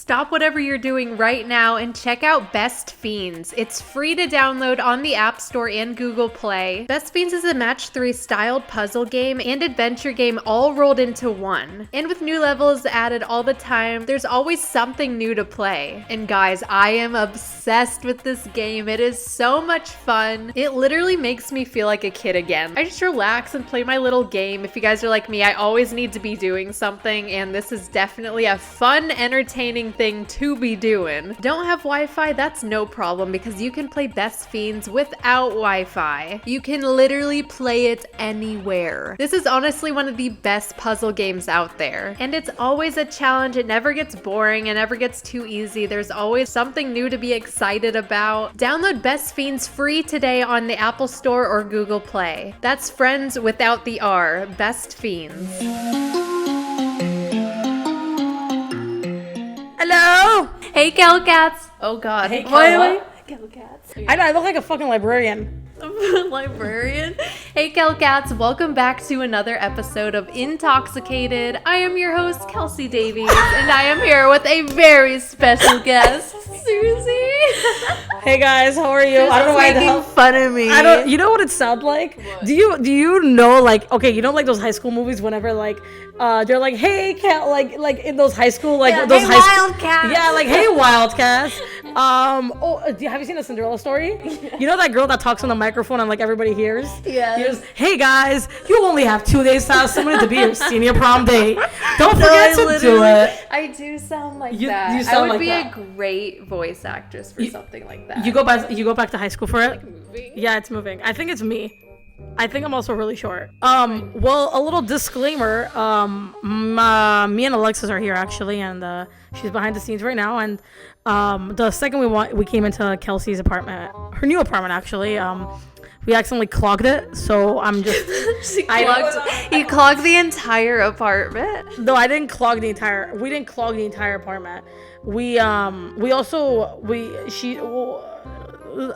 Stop whatever you're doing right now and check out Best Fiends. It's free to download on the App Store and Google Play. Best Fiends is a match 3 styled puzzle game and adventure game all rolled into one. And with new levels added all the time, there's always something new to play. And guys, I am obsessed with this game. It is so much fun. It literally makes me feel like a kid again. I just relax and play my little game. If you guys are like me, I always need to be doing something, and this is definitely a fun, entertaining thing to be doing. Don't have Wi-Fi? That's no problem because you can play Best Fiends without Wi-Fi. You can literally play it anywhere. This is honestly one of the best puzzle games out there, and it's always a challenge. It never gets boring, it never gets too easy. There's always something new to be excited about. Download Best Fiends free today on the Apple Store or Google Play. That's friends without the R. Best Fiends. Hello. Hey, Kel Kats. Oh God. Hey, Kel Kats. I know, I look like a fucking librarian. Librarian. Hey, Kel Kats. Welcome back to another episode of Intoxicated. I am your host, Kelsi Davies, and I am here with a very special guest, Suzy. Hey guys, how are you? I don't know why making fun of me. I don't. You know what it sounds like? What? Do you know, like, okay, you know, like those high school movies whenever like they're like, hey cat, like in those high school, like, yeah, those hey, high Wildcats. Yeah, like, hey Wildcats. Have you seen the Cinderella story? Yeah. You know that girl that talks on the microphone and like everybody hears? Yeah. Hey guys, you only have 2 days to have someone to be your senior prom date. Don't forget to do it. I do sound like You that. sound I would like be that. a great voice actress for something like that. You go back to high school for it? Like moving. Yeah, it's moving. I think it's me. I think I'm also really short. Well, a little disclaimer. Me and Alexis are here actually, and she's behind the scenes right now. And the second we came into Kelsi's apartment, her new apartment actually. We accidentally clogged it, so I'm just. You clogged the entire apartment? No, I didn't clog the entire. We didn't clog the entire apartment.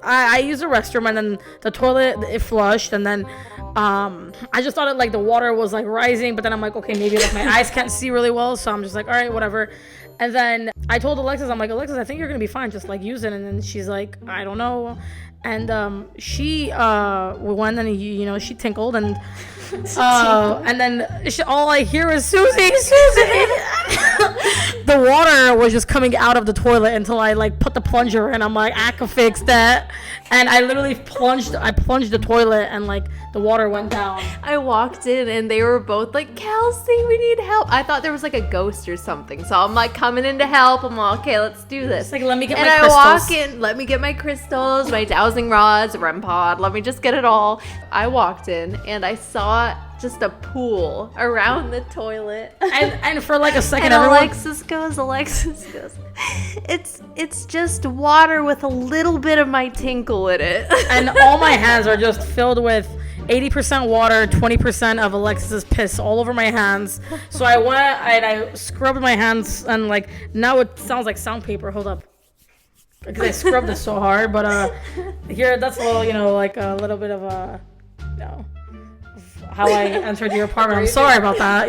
I used the restroom, and then the toilet, it flushed, and then I just thought it like the water was like rising, but then I'm like, okay, maybe like my eyes can't see really well, so I'm just like, all right, whatever. And then I told Alexis, I'm like, Alexis, I think you're gonna be fine, just like use it. And then she's like, I don't know. And she went and she tinkled, and and then all I hear is Suzy. The water was just coming out of the toilet until I like put the plunger in. I'm like, I can fix that. And I literally plunged the toilet, and like the water went down. I walked in and they were both like, Kelsi, we need help. I thought there was like a ghost or something, so I'm like coming in to help. I'm like, okay, let's do this. It's like, let me get my crystals. And I walk in, let me get my crystals, my dowsing rods, REM pod. Let me just get it all. I walked in and I saw just a pool around the toilet. And for like a second, and Alexis goes, it's just water with a little bit of my tinkle in it. And all my hands are just filled with 80% water, 20% of Alexis's piss all over my hands. So I went and I scrubbed my hands, and like now it sounds like sandpaper. Hold up. Because I scrubbed it so hard, but here, that's a little, like a little bit of how I entered your apartment. I'm sorry about that,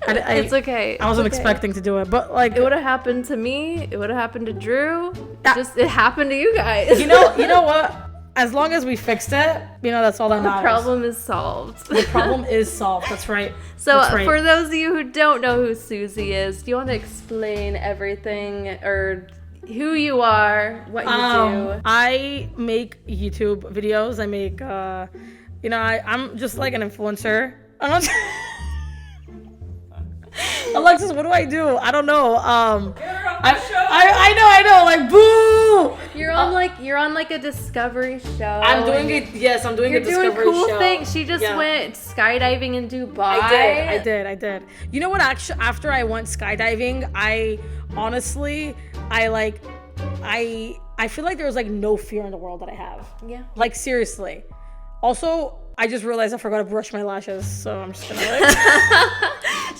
It's okay. I wasn't expecting to do it, but like it would have happened to me. It would have happened to Drew. It happened to you guys. You know what? As long as we fixed it, that's all that matters. The problem is solved. The problem is solved. That's right. So for those of you who don't know who Suzy is, do you want to explain everything or who you are, what you do? I make YouTube videos. I make, I'm just like an influencer. Alexis, what do I do? I don't know. I know. Like, boo! You're on like a discovery show. I'm doing it. Yes, I'm doing a discovery show. You're doing cool things. She just went skydiving in Dubai. I did. You know what? Actually, after I went skydiving, I feel like there was like no fear in the world that I have. Yeah. Like, seriously. Also, I just realized I forgot to brush my lashes, so I'm just gonna like.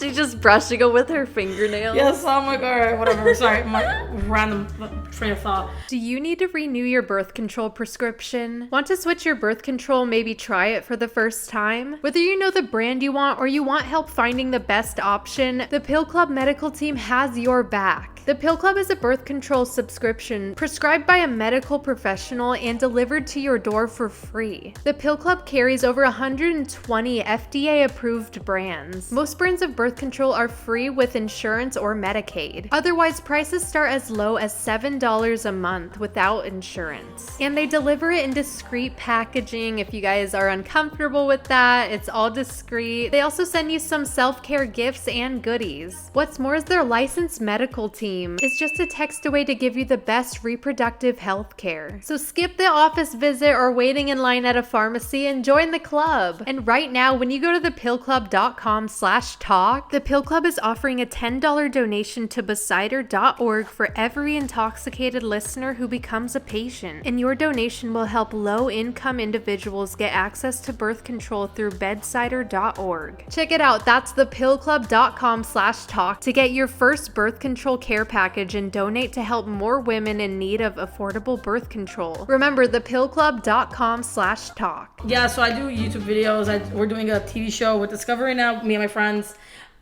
She's just brushing it with her fingernails. Yes, I'm like, all right, whatever. Sorry, my random train of thought. Do you need to renew your birth control prescription? Want to switch your birth control, maybe try it for the first time? Whether you know the brand you want or you want help finding the best option, the Pill Club medical team has your back. The Pill Club is a birth control subscription prescribed by a medical professional and delivered to your door for free. The Pill Club carries over 120 FDA-approved brands. Most brands of birth control are free with insurance or Medicaid. Otherwise, prices start as low as $7 a month without insurance. And they deliver it in discreet packaging. If you guys are uncomfortable with that, it's all discreet. They also send you some self-care gifts and goodies. What's more is their licensed medical team is just a text away to give you the best reproductive health care. So skip the office visit or waiting in line at a pharmacy and join the club. And right now, when you go to thepillclub.com/talk, the Pill Club is offering a $10 donation to besider.org for every intoxicated listener who becomes a patient. And your donation will help low-income individuals get access to birth control through bedsider.org. Check it out. That's thepillclub.com/talk to get your first birth control care package and donate to help more women in need of affordable birth control. Remember, thepillclub.com/talk. Yeah, so I do YouTube videos. We're doing a TV show with Discovery now, me and my friends.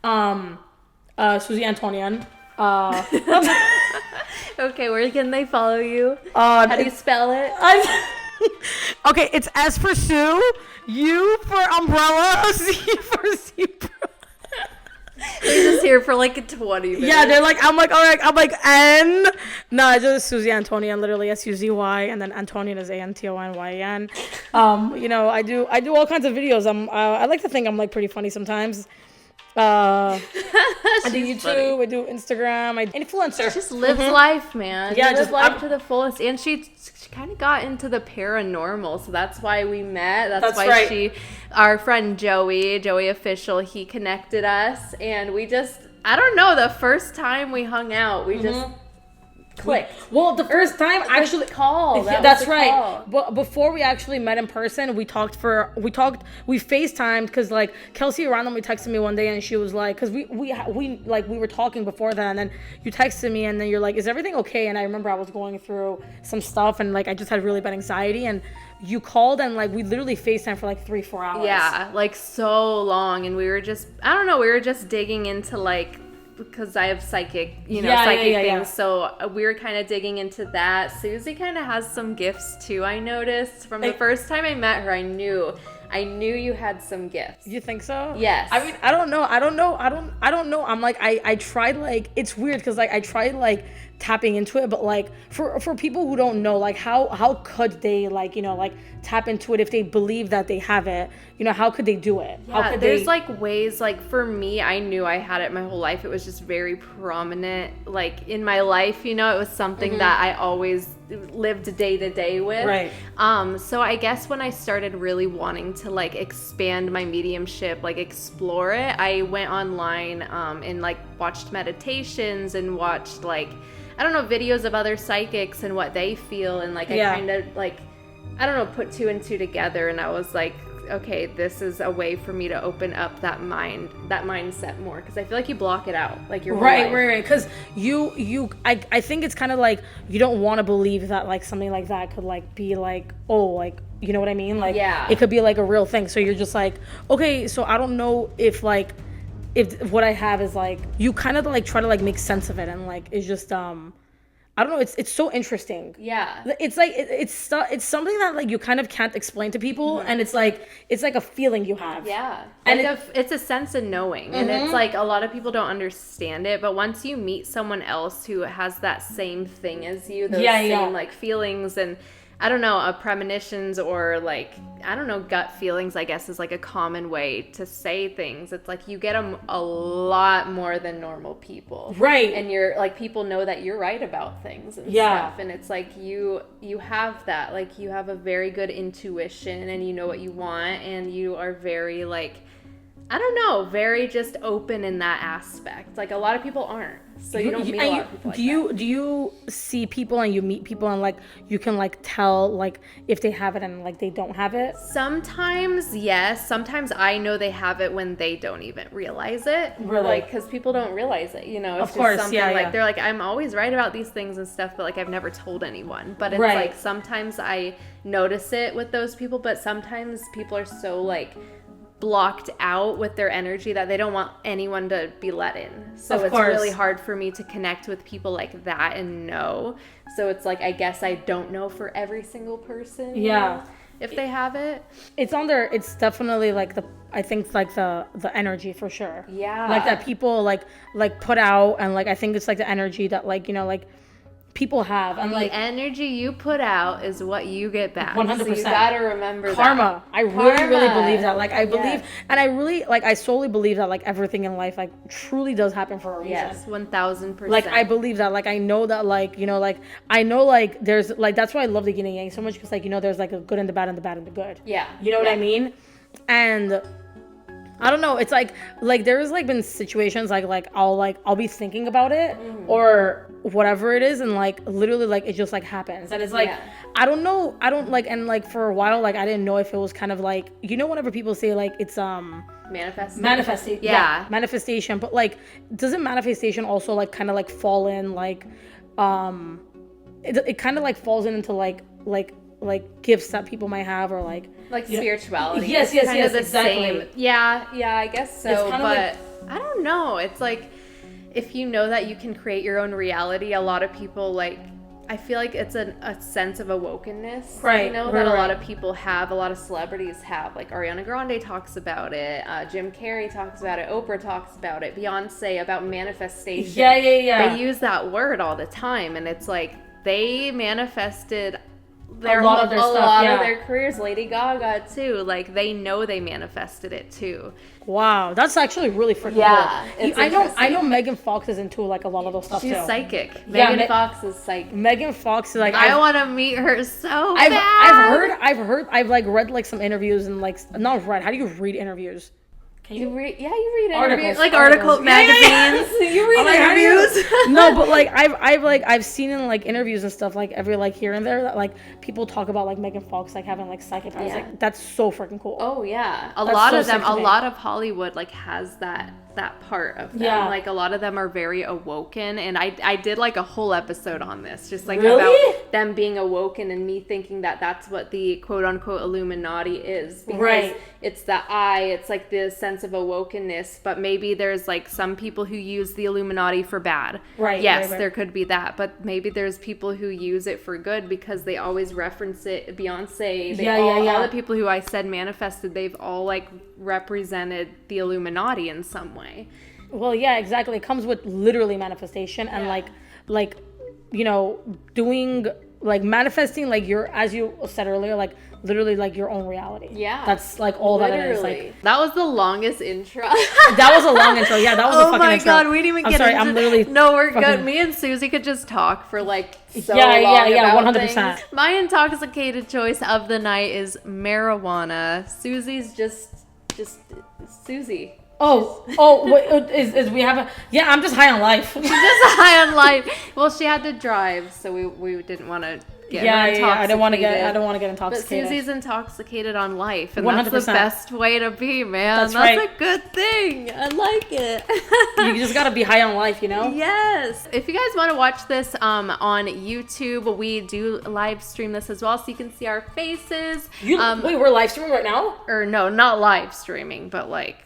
Suzy Antonyan. Okay, where can they follow you? How do you spell it? Okay, it's S for Sue, U for umbrella, Z for zebra. They're just here for like 20 minutes. Yeah, they're like, I'm like, all right, I'm like, N. No, it's just Suzy Antonyan, literally SUZY, and then Antonian is ANTONYAN. You know, I do all kinds of videos. I like to think I'm like pretty funny sometimes. I do YouTube, funny. I do Instagram, I influencer. She just lives life, man. Yeah, she lives life to the fullest. And she kind of got into the paranormal, so that's why we met. That's why right. Our friend Joey Official, he connected us, and we just, I don't know, the first time we hung out, we just clicked. Well, the first time actually call. That's right. Call. But before we actually met in person, we FaceTimed because like Kelsi randomly texted me one day and she was like, because we were talking before that, and then you texted me and then you're like, is everything okay? And I remember I was going through some stuff and like I just had really bad anxiety, and you called and like we literally FaceTimed for like 3-4 hours. Yeah, like so long, and we were just digging into like, because I have psychic things. Yeah. So we were kind of digging into that. Suzy kind of has some gifts too. I noticed from the first time I met her, I knew you had some gifts. You think so? Yes. I mean, I don't know. I'm like, I tried, like, it's weird because like I tried like tapping into it, but like for people who don't know, like how could they like, you know, like tap into it if they believe that they have it, you know, how could they do it? Yeah, there's like ways, like for me, I knew I had it my whole life. It was just very prominent like in my life, you know, it was something that I always lived day to day with. Right. So I guess when I started really wanting to like expand my mediumship, like explore it, I went online and like watched meditations and watched like, I don't know, videos of other psychics and what they feel, and like I kind of like, I don't know, put 2 and 2 together, and I was like, okay, this is a way for me to open up that mindset more, because I feel like you block it out, like your whole life. Right. Because I think it's kind of like you don't want to believe that like something like that could like be like, oh, like, you know what I mean? Like, it could be like a real thing. So you're just like, okay, so I don't know if like, if what I have is like, you kind of like try to like make sense of it, and like it's just I don't know, it's so interesting. Yeah, it's like it's something that like you kind of can't explain to people, and it's like a feeling you have. Yeah, and it's a sense of knowing, and it's like a lot of people don't understand it, but once you meet someone else who has that same thing as you, those same like feelings and, I don't know, premonitions, or like, I don't know, gut feelings, I guess, is like a common way to say things. It's like you get them a lot more than normal people. Right. And you're like, people know that you're right about things and stuff. And it's like you have that, like you have a very good intuition, and you know what you want, and you are very like, I don't know, very just open in that aspect. Like a lot of people aren't. So you don't meet a lot of people like that. Do you see people and you meet people and like you can like tell like if they have it and like they don't have it? Sometimes, yes. Sometimes I know they have it when they don't even realize it. Really? Like, because people don't realize it, you know? It's Of course, just something yeah, like, yeah. they're like, I'm always right about these things and stuff, but like, I've never told anyone. But it's Right. like, sometimes I notice it with those people, but sometimes people are so like blocked out with their energy that they don't want anyone to be let in. So Of it's course. really hard for me to connect with people like that and know. So it's like, I guess I don't know for every single person. you Yeah. know, if they have it. It's definitely like I think like the energy for sure. Yeah. Like that people like put out, and like I think it's like the energy that like, you know, like people have, and like the energy you put out is what you get back. 100%. So you gotta remember karma. that. I really believe that. Like I Yes. believe, and I really like I solely believe that like everything in life like truly does happen for a reason. Yes, 1000%. Like I believe that. Like I know that. Like, you know, like I know like there's like that's why I love the yin and yang so much, because like, you know, there's like a good and the bad and the bad and the good. Yeah. You know what I mean? And I don't know. It's like there's like been situations like I'll be thinking about it or whatever it is, and like literally like it just like happens, and it's like I don't know. I don't like, and like for a while like I didn't know if it was kind of like, you know, whenever people say like it's manifestation. Yeah. Manifestation, but like doesn't manifestation also like kind of like fall in like it kind of like falls into like gifts that people might have, or like spirituality. Yes, It's kind of the exactly. same. Yeah, I guess so. It's kind of But I don't know. It's like, if you know that you can create your own reality, a lot of people like, I feel like it's a sense of awokenness, Right, you know, right, that a lot right. of people have, a lot of celebrities have. Like Ariana Grande talks about it, Jim Carrey talks about it, Oprah talks about it, Beyonce about manifestation. Yeah. They use that word all the time, and it's like they manifested A lot of their careers. Lady Gaga too, like they know they manifested it too. Wow, that's actually really freaking cool. It's I know Megan Fox is into like a lot of those stuff She's too. psychic. Yeah, Megan Fox is psychic. Megan Fox is like I want to meet her so I've bad. I've like read like some interviews, and like not read. How do you read interviews? You read interviews, Articles. article magazines. You read interviews. No, but like I've seen in like interviews and stuff like every like here and there that like people talk about like Megan Fox like having like psychic powers. Like that's so freaking cool. Oh yeah, a That's lot so of them. sick to A me. lot of Hollywood like has that part of them. Yeah. Like a lot of them are very awoken, and I did like a whole episode on this, just like Really? about them being awoken and me thinking that that's what the quote unquote Illuminati is, because Right. it's the eye, it's like the sense of awokenness, but maybe there's like some people who use the Illuminati for bad. Right, Yes, right. there could be that, but maybe there's people who use it for good because they always reference it. Beyonce, all the people who I said manifested, they've all like represented the Illuminati in some way. Well, yeah, exactly. It comes with literally manifestation and like you know, doing like manifesting like your, as you said earlier, like literally like your own reality. Yeah. That's like all that it is. Like that was the longest intro. that was a long intro. Yeah, that was a fucking intro. Oh my god, we didn't even I'm get sorry, into I'm literally No, we're fucking- good. Me and Suzy could just talk for like so Yeah, long yeah, about 100%. things. My intoxicated choice of the night is marijuana. Suzy's just Suzy. Wait, is we have a, yeah, I'm just high on life. Just high on life. Well, she had to drive, so we didn't want to get her intoxicated. I don't want to get But intoxicated. Suzy's intoxicated on life, and 100%. that's the best way to be, man. That's That's right. a good thing. I like it. You just gotta be high on life, you know? Yes. If you guys want to watch this on YouTube, we do live stream this as well, so you can see our faces. Wait, we're live streaming right now? Or no, not live streaming, but like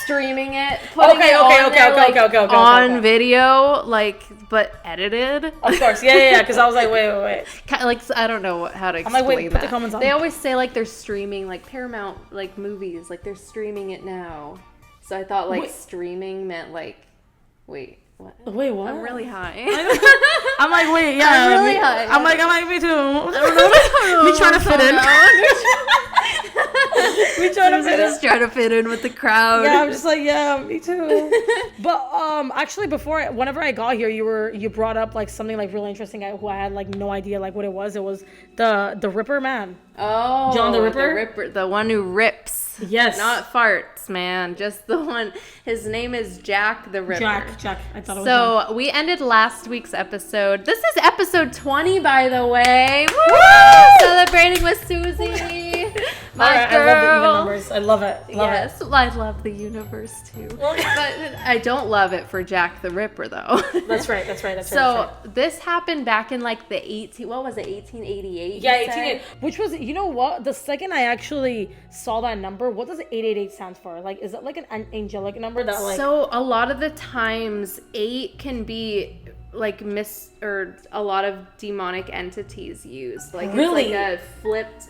streaming it. Okay, on video, like, but edited. Of course, yeah, because I was like, wait. Like, I don't know how to I'm explain like, wait, put that. the comments on. They always say like they're streaming like Paramount like movies, like they're streaming it now. So I thought like streaming meant like, wait, what? Wait, what? I'm really high. I'm like, wait, yeah. I'm really high. I'm like, me too. I don't know. Me trying to fit in. Me trying to fit in. Just trying to fit in with the crowd. Yeah, I'm just like, yeah, me too. But actually, whenever I got here, you brought up like something like really interesting. Who I had like no idea like what it was. It was the Ripper man. Oh, John the Ripper? the one who rips. Yes. Not farts, man. Just the one. His name is Jack the Ripper. Jack. I thought it was Jack. So we ended last week's episode. This is episode 20, by the way. Woo! Celebrating with Suzy. My girl. I love the universe. I love it. Yes, I love the universe too. But I don't love it for Jack the Ripper, though. That's right. So this happened back in like the 1888? Yeah, 1888. Which was, you know what? The second I actually saw that number, what does 888 stand for? Like, is it like an angelic number that like? So a lot of the times, 8 can be like or a lot of demonic entities use. Like really? It's like a flipped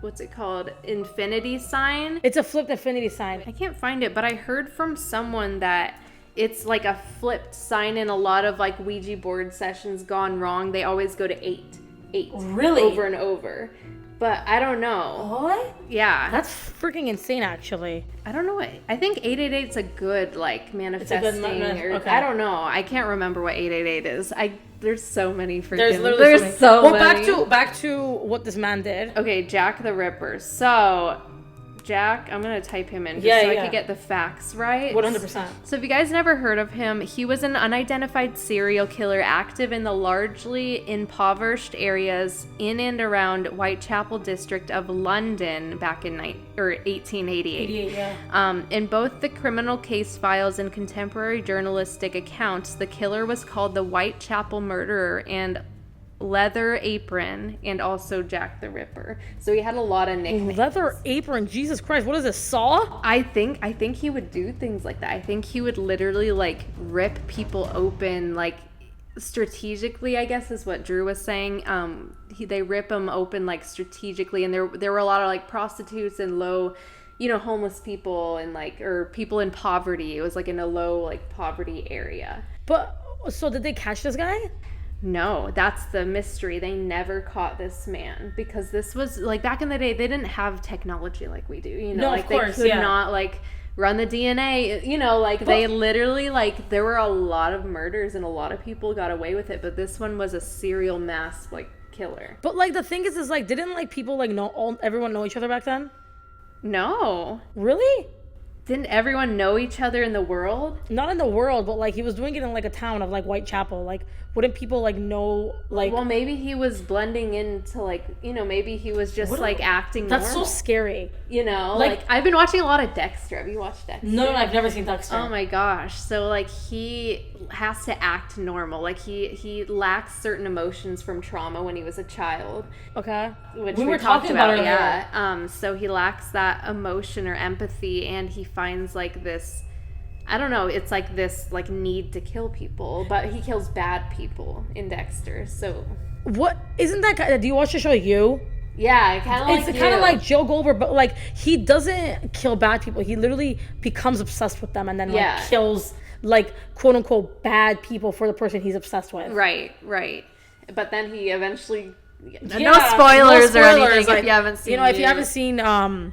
what's it called? Infinity sign. It's a flipped infinity sign. I can't find it, but I heard from someone that it's like a flipped sign in a lot of like Ouija board sessions gone wrong. They always go to 8. Really? Over and over. But I don't know. What? Yeah. That's freaking insane, actually. I don't know. I think 888's a good like manifesting. Okay. I don't know. I can't remember what 888 is. There's so many freaking. There's literally so well, many. back to what this man did. Okay, Jack the Ripper. So, Jack, I'm gonna type him in I can get the facts right. 100%. So if you guys never heard of him, he was an unidentified serial killer active in the largely impoverished areas in and around Whitechapel district of London back in 1888. In both the criminal case files and contemporary journalistic accounts, the killer was called the Whitechapel Murderer and Leather Apron, and also Jack the Ripper. So he had a lot of nicknames. Leather Apron, Jesus Christ, what is this, Saw? I think he would do things like that. I think he would literally like rip people open, like strategically, I guess is what Drew was saying. They rip them open like strategically, and there were a lot of like prostitutes and low, homeless people and like, or people in poverty. It was like in a low like poverty area. But so did they catch this guy? No, that's the mystery. They never caught this man because this was like back in the day, they didn't have technology like we do, No, like of course, they could not like run the DNA, they literally like there were a lot of murders and a lot of people got away with it, but this one was a serial mass like killer. But like the thing is like didn't like people like everyone know each other back then? No. Really? Didn't everyone know each other in the world? Not in the world, but like he was doing it in like a town of like Whitechapel. Like wouldn't people like know like? Well, maybe he was blending into like maybe he was just like acting. That's normal. so scary. Like I've been watching a lot of Dexter. Have you watched Dexter? No, I've never seen Dexter. Oh my gosh! So like he has to act normal. Like he lacks certain emotions from trauma when he was a child. Okay. Which we were talked talking about it. Yeah. So he lacks that emotion or empathy, and he finds like this. I don't know, it's like this like need to kill people, but he kills bad people in Dexter. So what isn't that? Do you watch the show You? Yeah, it's kind of like Joe Goldberg, but like he doesn't kill bad people. He literally becomes obsessed with them and then like kills like quote unquote bad people for the person he's obsessed with. Right. But then he eventually no spoilers or anything like, if you haven't seen.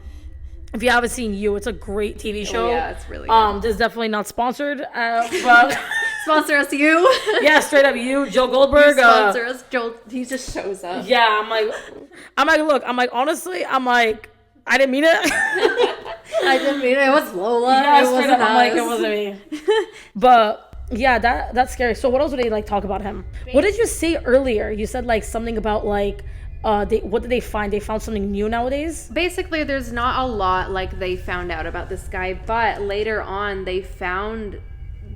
If you haven't seen You, it's a great TV show. Yeah, it's really good. This is definitely not sponsored, but sponsor us, You. Yeah, straight up You, Joe Goldberg. Sponsor us, Joe. He just shows up. Yeah, honestly, I didn't mean it. I didn't mean it. It was Lola. Yeah, it wasn't us. It wasn't me. But yeah, that's scary. So what else would they like talk about him? What did you say earlier? You said like something about like. What did they find? They found something new nowadays? Basically, there's not a lot like they found out about this guy, but later on they found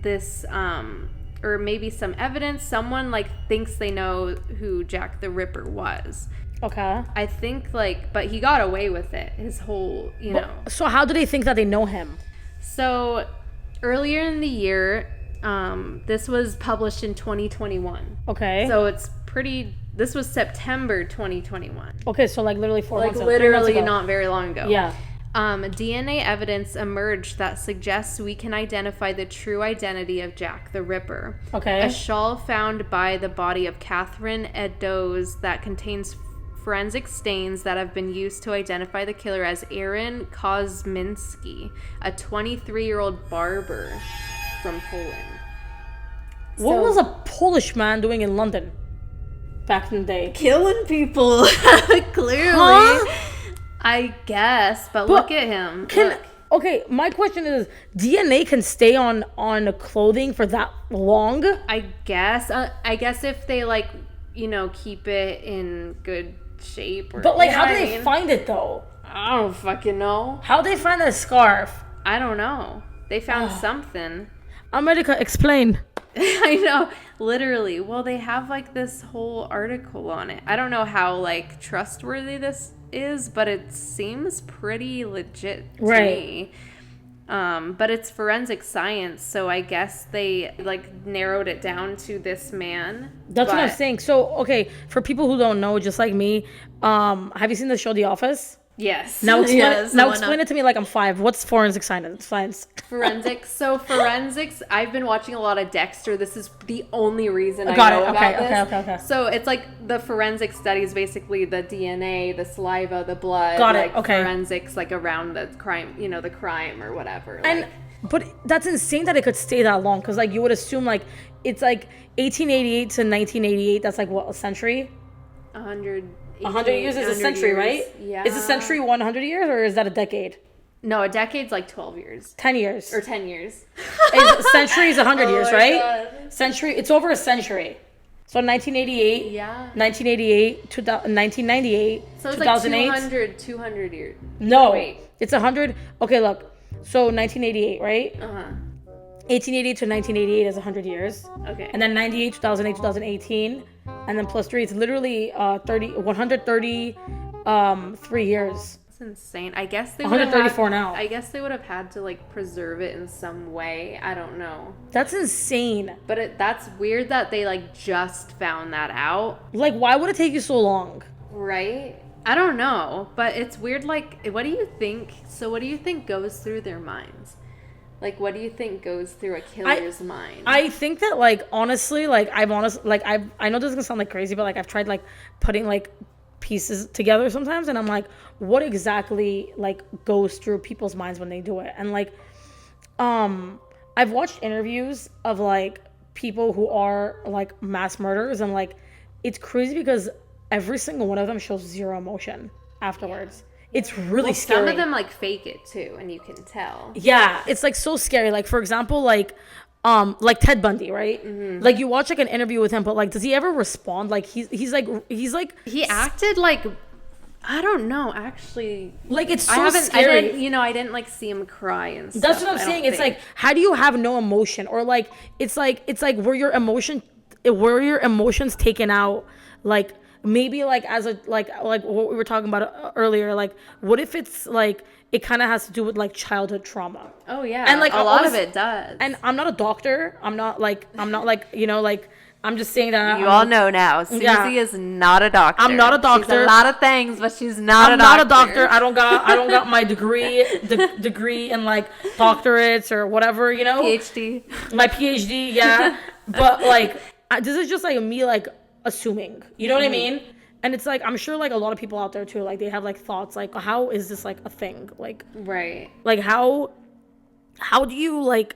this or maybe some evidence. Someone like thinks they know who Jack the Ripper was. Okay. I think but he got away with it. His whole, know. So how do they think that they know him? So earlier in the year, this was published in 2021. Okay. So this was September 2021. Okay, so like literally 4 months ago. Literally not very long ago. Yeah. DNA evidence emerged that suggests we can identify the true identity of Jack the Ripper. Okay. A shawl found by the body of Catherine Eddowes that contains forensic stains that have been used to identify the killer as Aaron Kosminski, a 23-year-old barber from Poland. What was a Polish man doing in London back in the day? Killing people, clearly. Huh? I guess, but look at him. Look. Okay, my question is, DNA can stay on clothing for that long? I guess. I guess if they like, keep it in good shape. Or, But like, how do they find it though? I don't fucking know. How do they find that scarf? I don't know. They found something. America, explain. I know, literally. Well, they have like this whole article on it. I don't know how like trustworthy this is, but it seems pretty legit to me. But it's forensic science, so I guess they like narrowed it down to this man. That's what I'm saying. So, okay, for people who don't know, just like me, have you seen the show The Office? Yes. Now explain it to me like I'm 5. What's forensic science? Forensics. So forensics, I've been watching a lot of Dexter. This is the only reason I know about this. Okay. So it's like the forensic studies, basically the DNA, the saliva, the blood. Got it. Like Okay. Forensics, like around the crime, the crime or whatever. And but that's insane that it could stay that long, because like you would assume like it's like 1888 to 1988. That's like what, a century? 100 years is a century, right? Yeah. Is a century 100 years, or is that a decade? No, a decade's like 12 years. 10 years. Or 10 years. Century is 100 years, right? God. Century, it's over a century. So 1988, Yeah. 1988, 1998, So it's 2008. like 200 years. No, Wait. it's 100. Okay, look. So 1988, right? 1888 to 1988 is 100 years. Okay. And then 98, 2008, 2018. And then plus 3, it's literally 133 years. That's insane. I guess they would have 134 now. I guess they would have had to like preserve it in some way. I don't know. That's insane. But that's weird that they like just found that out. Like, why would it take you so long? Right? I don't know, but it's weird. Like, what do you think? So what do you think goes through their minds? Like, what do you think goes through a killer's mind? I think that, like, honestly, like, I know this is gonna sound like crazy, but like I've tried like putting like pieces together sometimes, and I'm like, what exactly like goes through people's minds when they do it? And like, I've watched interviews of like people who are like mass murderers, and like, it's crazy because every single one of them shows zero emotion afterwards. It's really scary. Some of them like fake it too, and you can tell. Yeah, it's like so scary. Like, for example, like Ted Bundy, right? Mm-hmm. Like, you watch like an interview with him, but like, does he ever respond? Like, he's like he acted like, I don't know, actually. Like, it's so scary. I didn't like see him cry and stuff. That's what I'm saying. It's like, how do you have no emotion? Or like, it's like were your emotions taken out? Like, maybe like as a like what we were talking about earlier, like what if it's like it kind of has to do with like childhood trauma? Oh yeah, and like a lot of it does. And I'm not a doctor. I'm not like I'm just saying that you all know now. Suzy is not a doctor. I'm not a doctor. She's a lot of things, but she's not a doctor. I'm not a doctor. I don't got my degree in like doctorates or whatever, PhD. My PhD, yeah. But like this is just like me like assuming, you know what I mean? And it's like, I'm sure like a lot of people out there too, like they have like thoughts like, how is this like a thing? Like, right, like how do you like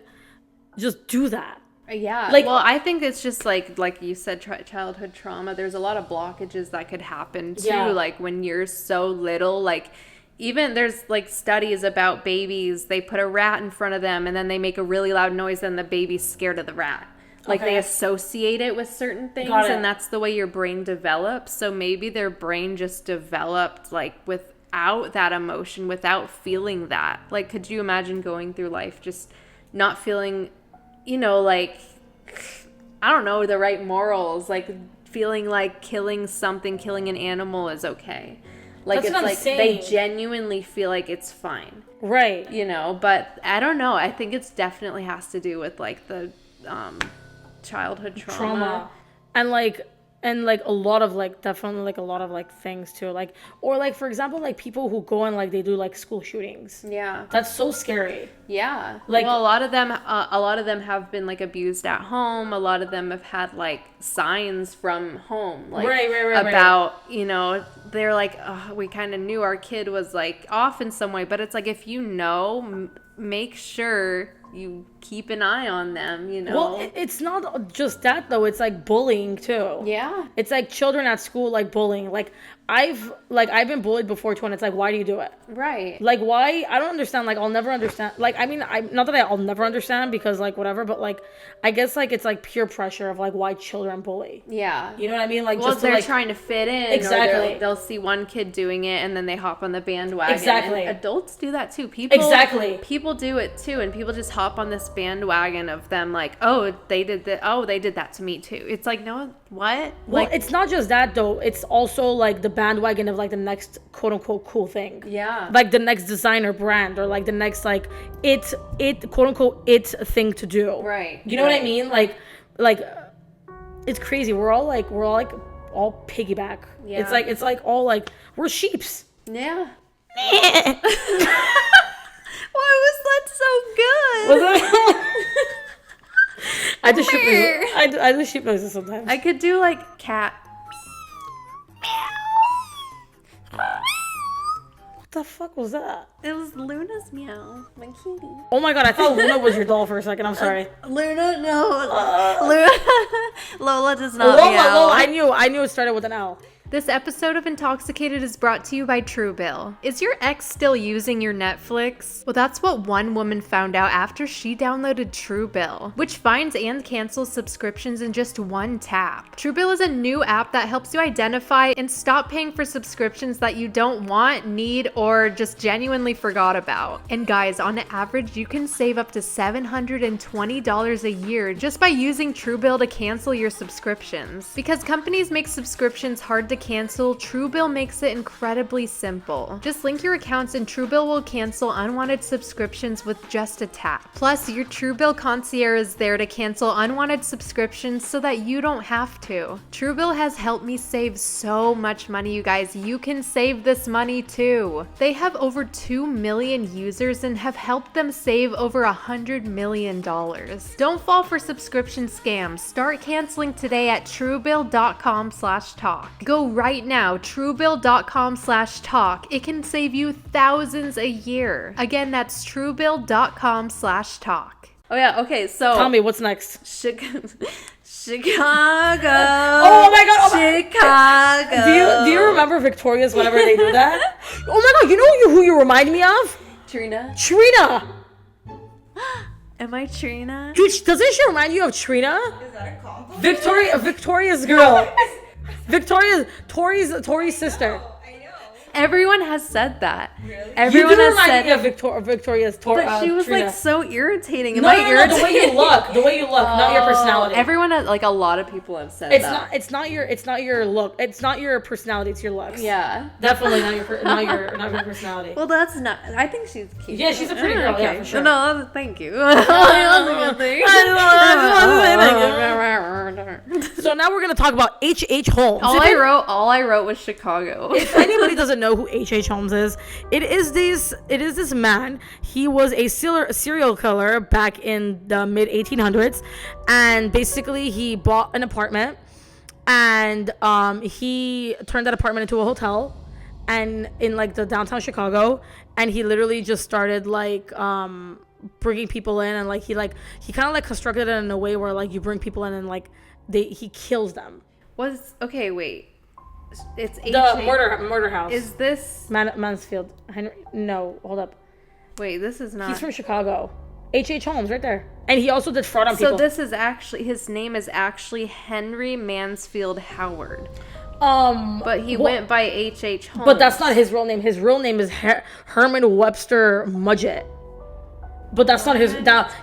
just do that? Yeah, like, well, I think it's just like you said, childhood trauma. There's a lot of blockages that could happen too, like when you're so little. Like, even there's like studies about babies, they put a rat in front of them and then they make a really loud noise and the baby's scared of the rat. Like, they associate it with certain things, and that's the way your brain develops. So maybe their brain just developed, like, without that emotion, without feeling that. Like, could you imagine going through life just not feeling, like, I don't know, the right morals, like, feeling like killing an animal is okay. Like, that's it's what I'm like saying. They genuinely feel like it's fine. Right. But I don't know. I think it's definitely has to do with, like, the childhood trauma. And a lot of like definitely like a lot of like things too, like, or like for example like people who go and like they do like school shootings. Yeah, that's so scary. Yeah, like, well, a lot of them have been like abused at home. A lot of them have had like signs from home, like about they're like, oh, we kind of knew our kid was like off in some way, but it's like, if make sure you keep an eye on them, Well, it's not just that though. It's like bullying too. Yeah. It's like children at school like bullying. Like I've been bullied before too, and it's like, why do you do it? Right. Like, why? I don't understand. Like, I'll never understand. Like, I mean, not that I'll never understand because, like, whatever. But like, I guess like it's like peer pressure of like why children bully. Yeah. You know what I mean? Like, well, just to, they're like, trying to fit in. Exactly. Or they'll see one kid doing it, and then they hop on the bandwagon. Exactly. And adults do that too. People. Exactly. People do it too, and people just hop on this bandwagon of them like, oh, they did that. Oh, they did that to me too. It's like, no, what? Well, Like, it's not just that though. It's also like the bandwagon of like the next quote unquote cool thing. yeah. Like the next designer brand or like the next like it quote unquote it thing to do. Right. You know what I mean? Like it's crazy. We're all all piggyback. Yeah. It's like all like we're sheeps. Yeah. Why was that so good? I do sheep noises. I do sheep noises sometimes. I could do like cat. What the fuck was that? It was Luna's meow, my kitty. Oh my god, I thought Luna was your doll for a second. I'm sorry. Luna, no. Luna, Lola does not Lola, meow. Lola. I knew it started with an L. This episode of Intoxicated is brought to you by Truebill. Is your ex still using your Netflix? Well, that's what one woman found out after she downloaded Truebill, which finds and cancels subscriptions in just one tap. Truebill is a new app that helps you identify and stop paying for subscriptions that you don't want, need, or just genuinely forgot about. And guys, on average, you can save up to $720 a year just by using Truebill to cancel your subscriptions. Because companies make subscriptions hard to cancel, Truebill makes it incredibly simple. Just link your accounts and Truebill will cancel unwanted subscriptions with just a tap. Plus, your Truebill concierge is there to cancel unwanted subscriptions so that you don't have to. Truebill has helped me save so much money, you guys. You can save this money too. They have over 2 million users and have helped them save over $100 million. Don't fall for subscription scams. Start canceling today at truebill.com/talk. Go right now, truebill.com/talk. It can save you thousands a year. Again, that's truebill.com/talk. Oh yeah. Okay. So Tell me what's next. Chicago. Oh my god! Chicago. Do you remember Victoria's whenever they do that? Oh my god! You know who you remind me of? Trina. Trina. Am I Trina? Dude, doesn't she remind you of Trina? Is that a compliment? Victoria's girl. Tori's sister. Oh, I know. Everyone has said that. Really? Everyone You do has remind said me of Victoria's but she was Trina. like so irritating. Am No, I no, irritating? the way you look, not your personality. Everyone has, like, a lot of people have said It's that. not your look. It's not your personality. It's your looks. Yeah. Definitely not your personality. Well, that's not. I think she's cute. Yeah, she's a pretty girl, yeah, for sure. No, thank you. That's a good thing. So now we're gonna talk about H Holmes. All I wrote was Chicago. If anybody doesn't know who H Holmes is, it is this man. He was a serial killer back in the mid 1800s, and basically he bought an apartment, and he turned that apartment into a hotel, and in like the downtown Chicago, and he literally just started like bringing people in, and like he kind of like constructed it in a way where like you bring people in and like he kills them. Okay, wait. It's The murder house. Is this? Mansfield. No, hold up. Wait, this is not. He's from Chicago. H Holmes, right there. And he also did fraud on people. So this is actually, his name is actually Henry Mansfield Howard. But he went by H Holmes. But that's not his real name. His real name is Herman Webster Mudgett. But that's not his.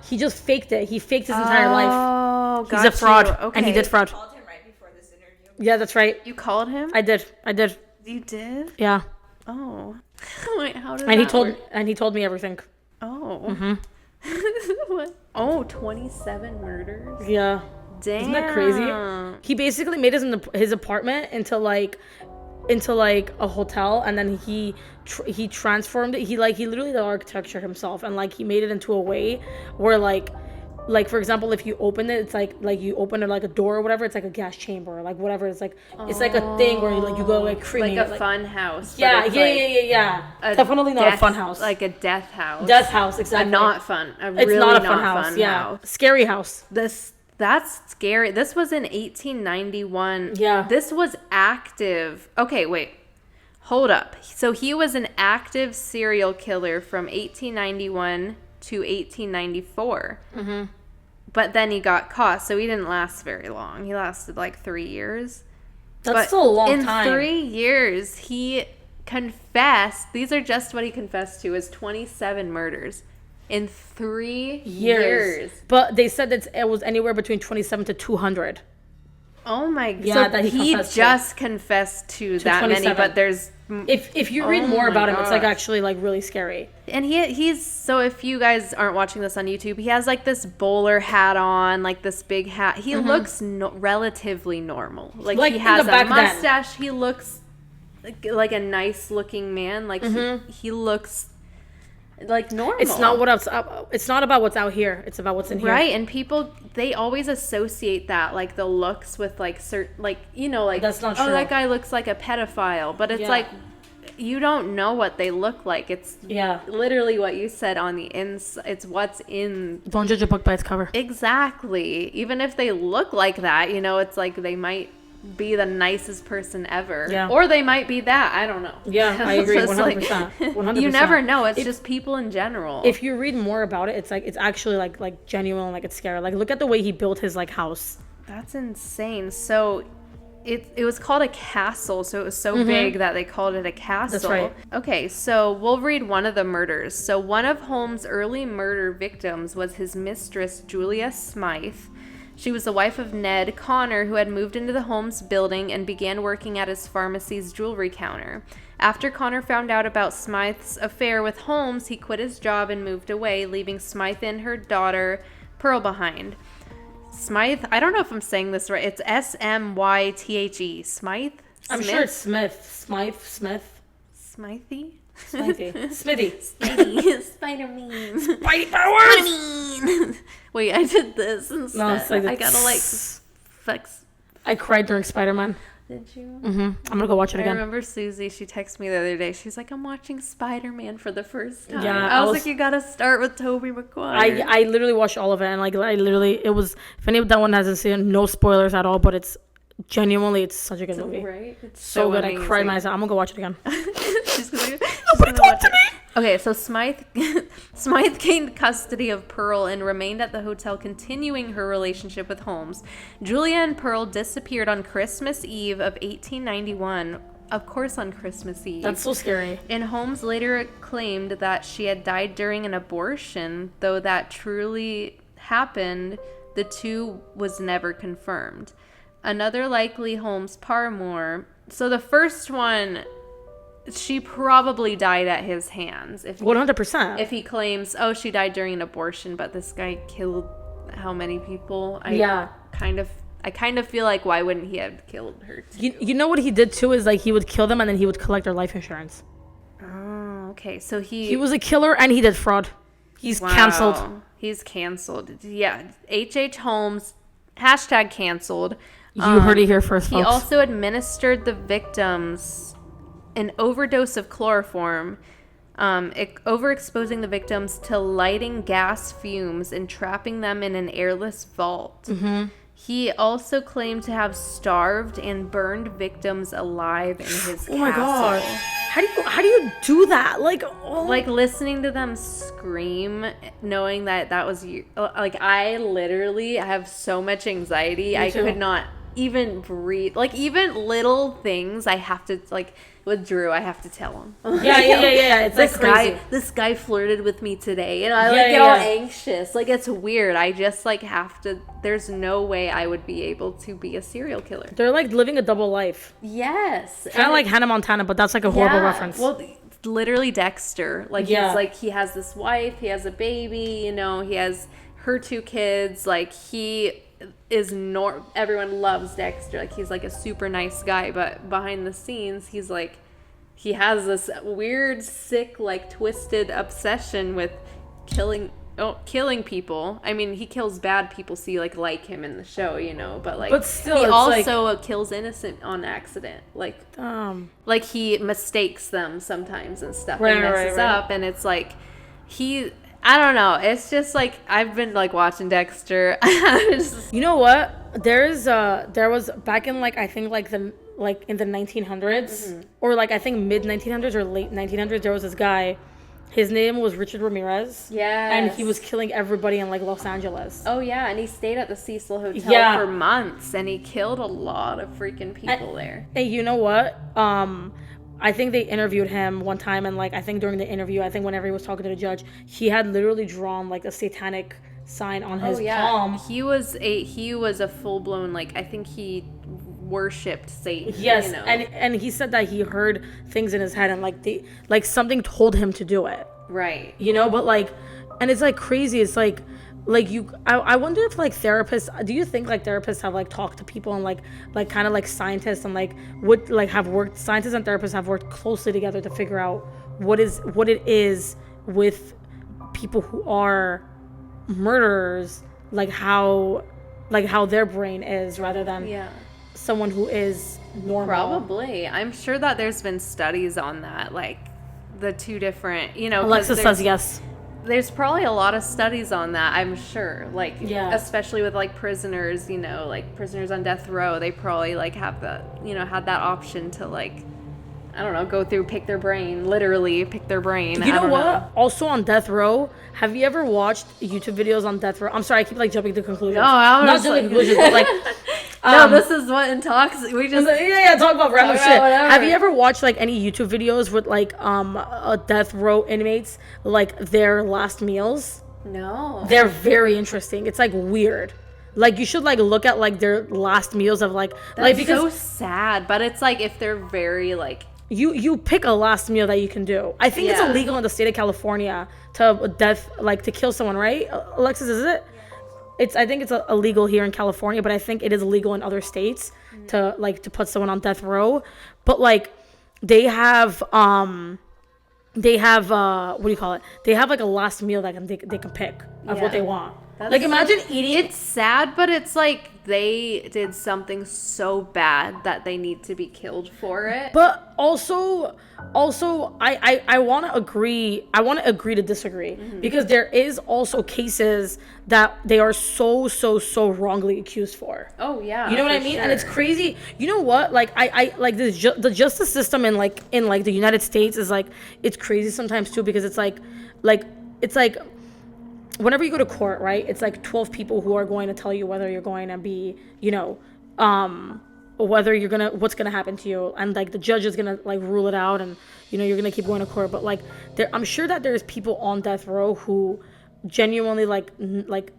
He just faked it. He faked his entire life. Oh, He's a fraud, Okay. and he did fraud. I called him right before this interview. Yeah, that's right. You called him? I did. You did? Yeah. Oh. Wait, how did And that work? he told me everything. Oh. Mm-hmm. What? Oh, 27 murders? Yeah. Damn. Isn't that crazy? He basically made his apartment into like a hotel, and then he transformed it. He literally did architecture himself, and like he made it into a way where like for example, if you open it, it's like you open it like a door or whatever. It's like a gas chamber or like whatever. It's like a thing where you go like creamy. Like a fun house. Yeah. Definitely not a fun house. Like a death house. Death house, exactly. A not fun. It's really not a fun house. Yeah. Scary house. That's scary. This was in 1891. Yeah. This was active. Okay, wait. Hold up. So he was an active serial killer from 1891 to 1894. Mm-hmm. But then he got caught, so he didn't last very long. He lasted like 3 years. That's still a long time. In 3 years, he confessed. These are just what he confessed to, is 27 murders. In 3 years. But they said that it was anywhere between 27 to 200. Oh my god. Yeah, so that he confessed just confessed to that 27. many, but there's... If you read more about him, it's like actually like really scary. And he's... So if you guys aren't watching this on YouTube, he has like this bowler hat on, like this big hat. He looks relatively normal. Like he has a mustache. He looks like a nice looking man. Like he looks... like normal. It's not about what's out here. It's about what's in here. Right, and people, they always associate that, like the looks with like certain, like, you know, like, that's not true. Oh, that guy looks like a pedophile, but it's like, you don't know what they look like. It's literally what you said on the inside. It's what's in. Don't judge a book by its cover. Exactly. Even if they look like that, you know, it's like they might be the nicest person ever. Yeah. Or they might be that. I don't know. Yeah, I agree. 100%. Like, 100%. You never know. It's just people in general. If you read more about it, it's like, it's actually like genuine, like it's scary. Like look at the way he built his like house. That's insane. So it was called a castle, so it was so big that they called it a castle. That's right. Okay, so we'll read one of the murders. So one of Holmes' early murder victims was his mistress, Julia Smythe. She was the wife of Ned Connor, who had moved into the Holmes building and began working at his pharmacy's jewelry counter. After Connor found out about Smythe's affair with Holmes, he quit his job and moved away, leaving Smythe and her daughter, Pearl, behind. Smythe, I don't know if I'm saying this right. It's Smythe. Smythe? I'm sure it's Smith. Smythe. Smythe? Smithy. Spider-Man. Spidey powers! Spider-Man! Wait, I did this instead. No, it's like I gotta like flex. I cried during Spider-Man. Did you? Mm-hmm. I'm gonna go watch it again. I remember Suzy, she texted me the other day. She's like, I'm watching Spider-Man for the first time. Yeah, I was like, you gotta start with Tobey Maguire. I literally watched all of it, and like it was, if anyone hasn't seen it, no spoilers at all, but it's genuinely, it's such a good movie. Right? It's so good. Amazing. I cried myself. I'm gonna go watch it again. Nobody talk to me. Okay, so Smythe gained custody of Pearl and remained at the hotel, continuing her relationship with Holmes. Julia and Pearl disappeared on Christmas Eve of 1891. Of course, on Christmas Eve. That's so scary. And Holmes later claimed that she had died during an abortion, though that truly happened, the two was never confirmed. Another likely Holmes paramour. So the first one, she probably died at his hands. 100%. If he claims, oh, she died during an abortion, but this guy killed how many people? I kind of feel like, why wouldn't he have killed her too? You know what he did too is like he would kill them and then he would collect their life insurance. Oh, okay. So he was a killer and he did fraud. He's canceled. He's canceled. Yeah. H Holmes, hashtag canceled. You heard it here first, folks. He also administered the victims an overdose of chloroform, overexposing the victims to lighting gas fumes and trapping them in an airless vault. Mm-hmm. He also claimed to have starved and burned victims alive in his castle. Oh my god! How do you do that? Like listening to them scream, knowing that was you. Like I literally have so much anxiety. I could not even breathe. Like even little things, I have to like. With Drew, I have to tell him. Yeah. It's this like crazy. This guy flirted with me today, and I get all anxious. Like it's weird. I just like have to. There's no way I would be able to be a serial killer. They're like living a double life. Yes, kind of like Hannah Montana, but that's like a horrible reference. Well, literally Dexter. Like he's like he has this wife, he has a baby. You know, he has her 2 kids. Like he is everyone loves Dexter. Like he's like a super nice guy, but behind the scenes he's like he has this weird, sick, like twisted obsession with killing people. I mean, he kills bad people, so you like him in the show, you know, but still he also kills innocent on accident. Like he mistakes them sometimes and stuff and messes up, and it's like I don't know. It's just like I've been like watching Dexter. You know what? There was back in like I think like in the 1900s or like I think mid 1900s or late 1900s, there was this guy. His name was Richard Ramirez. Yeah. And he was killing everybody in like Los Angeles. Oh yeah, and he stayed at the Cecil Hotel for months, and he killed a lot of freaking people there. And you know what? I think they interviewed him one time, and like I think during the interview, I think whenever he was talking to the judge, he had literally drawn like a satanic sign on his palm. He was a full blown, like, I think he worshipped Satan. Yes, you know? and he said that he heard things in his head, and like something told him to do it. Right. You know, but like, and it's like crazy. It's like I wonder if like therapists, do you think like therapists have like talked to people and like kind of like scientists and like would like have worked, scientists and therapists have worked closely together to figure out what it is with people who are murderers, like how their brain is rather than someone who is normal. Probably. I'm sure that there's been studies on that, like the two different, you know. Alexis says yes. There's probably a lot of studies on that, I'm sure. Like, especially with like prisoners, you know, like prisoners on death row, they probably like have the, you know, had that option to like, I don't know, go through, literally pick their brain. You know what? Also on death row, have you ever watched YouTube videos on death row? I'm sorry, I keep like jumping to conclusions. No, I'm not jumping to conclusions, but like. No, this is what we just talk about random shit. Whatever. Have you ever watched like any YouTube videos with like death row inmates, like their last meals? No. They're very interesting. It's like weird. Like you should like look at like their last meals of like because so sad, but it's like if they're very like you pick a last meal that you can do. I think it's illegal in the state of California to kill someone, right? Alexis, is it? I think it's illegal here in California, but I think it is illegal in other states to put someone on death row. But like they have what do you call it? They have like a last meal that they can pick of what they want. Like imagine eating. It's sad, but it's like they did something so bad that they need to be killed for it. But also I want to agree. I want to agree to disagree because there is also cases that they are so wrongly accused for. Oh yeah, you know what I mean? Sure. And it's crazy. You know what? Like I like this the justice system in the United States is like it's crazy sometimes too because it's like whenever you go to court, right? It's like 12 people who are going to tell you whether you're going to be, you know, whether what's gonna happen to you, and like the judge is gonna like rule it out, and you know you're gonna keep going to court. But like, I'm sure that there's people on death row who genuinely like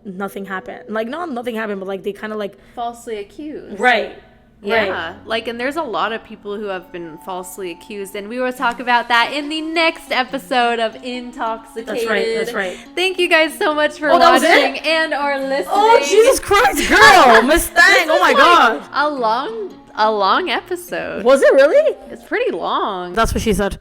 nothing happened, like not nothing happened, but like they kind of like falsely accused, right? Yeah, like, and there's a lot of people who have been falsely accused, and we will talk about that in the next episode of Intoxicated. That's right. Thank you guys so much for watching and or listening. Oh, Jesus Christ, girl, Miss Thang, oh my God. A long episode. Was it really? It's pretty long. That's what she said.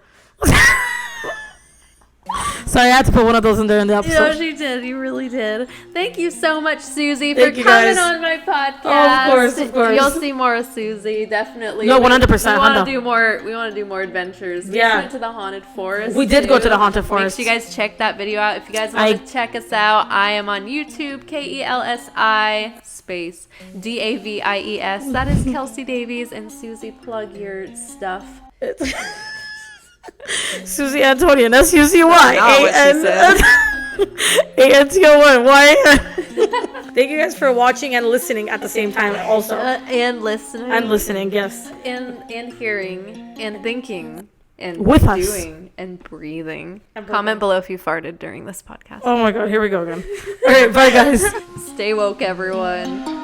Sorry, I had to put one of those in there in the episode. No, she did. You really did. Thank you so much, Suzy, for coming on my podcast. Oh, of course. You'll see more of Suzy, definitely. No, 100%. We want to do more. We want to do more adventures. We went to the haunted forest. We did go to the haunted forest. Make sure you guys check that video out. If you guys want to check us out, I am on YouTube. KELSI space DAVIES. That is Kelsi Davies, and Suzy, plug your stuff. Suzy Antonyan, SUZYANTONY. Thank you guys for watching and listening at the same time also. And listening. And listening, yes. And hearing and thinking and with us. Doing and breathing. Comment below if you farted during this podcast. Oh my God, here we go again. All right, bye guys. Stay woke, everyone.